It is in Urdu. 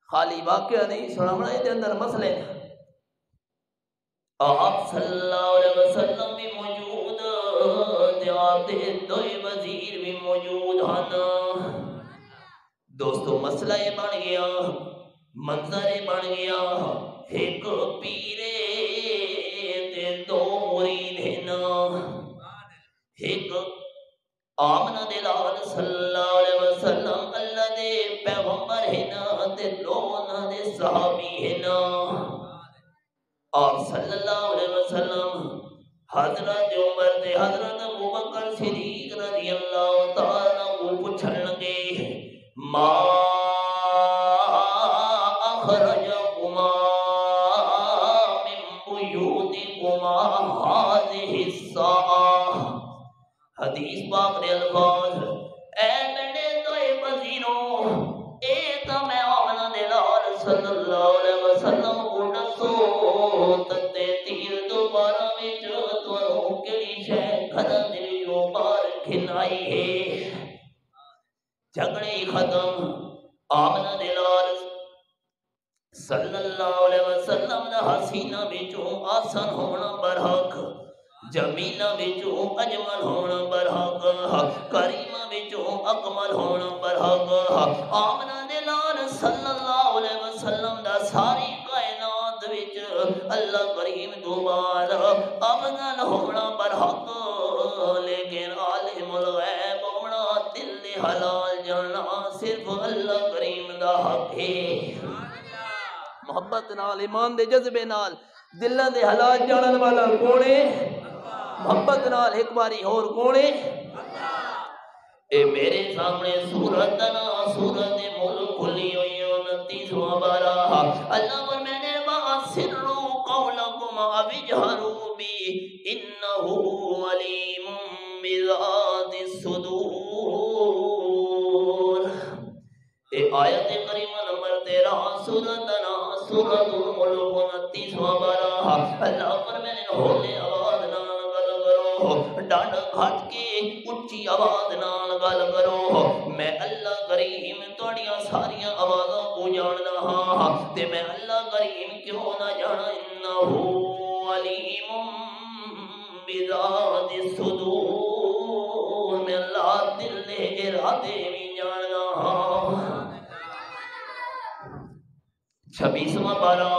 خالی واقعہ نہیں سناونا، یہ اندر مسئلے آپ صلی اللہ علیہ وسلم بھی موجود، آپ دے دوئے وزیر بھی موجود ہیں۔ دوستو مسئلہ یہ بن گیا، منظر یہ بن گیا، ایک پیرے تے دو مرید ہیں، ایک آمنہ دلال صلی اللہ علیہ وسلم اللہ دے پیغمبر ہیں تے دو انہاں دے صحابی ہیں۔ آپ صلی اللہ علیہ وسلم حضرت عمر تے حضرت ابوبکر صدیق رضی اللہ تعالیٰ کو پوچھن لگے، ما اخرجکما من بیوتکما هذه الساعة۔ حدیث پاک نے الفاظ، اے میرے دوئے وزیروں، اے تا میں آمنہ دلال صلی اللہ علیہ وسلم کو دسو تے تیر دوبارہ وچ تانوں کیڑی شے گھراں دے وچوں باہر کھلائی ہے۔ جھگڑے ختم، آمنہ دلال صلی اللہ علیہ وسلم دا حسینہ وچوں آسن ہونا برحق، جمیلہ وچوں اجمل ہونا برحق، کریمہ وچوں اکمل ہونا برحق، آمنہ دلال صلی اللہ علیہ وسلم دا ساری کائنات وچ اللہ کریم دوبارہ افضل ہونا برحق، لیکن عالم الغیب ہونا دل حلال جانا صرف اللہ کریم دا حق ہے۔ محبت نال ایمان دے جذبے نال دلوں دے حالات جانن والا کون ہے؟ محبت نال ایک باری اور کون ہے؟ اے میرے سامنے سورت نا سورت ملک کھلی ہوئی 29واں بارہ، اللہ فرمانے وَأَسِرُّوا قَوْلَكُمْ أَوِ اجْهَرُوا بِهِ إِنَّهُ عَلِيمٌ بِذَاتِ الصُّدُورِ۔ اے آیت کریمہ نمبر 13 سورت نا سورت الملک 29واں بارہ، اللہ فرمانے ہولے آواز نال گل کرو، ڈانڈ کھٹ کے اچھی آواز نال گل کرو، میں اللہ کریم تہاڈیاں ساریاں آوازاں کو جاندا ہاں تے میں اللہ کریم کیوں نہ جانا، انہ علیم بذات الصدور، میں اللہ دل دے ارادے بھی جاندا ہاں۔ 26واں بارہ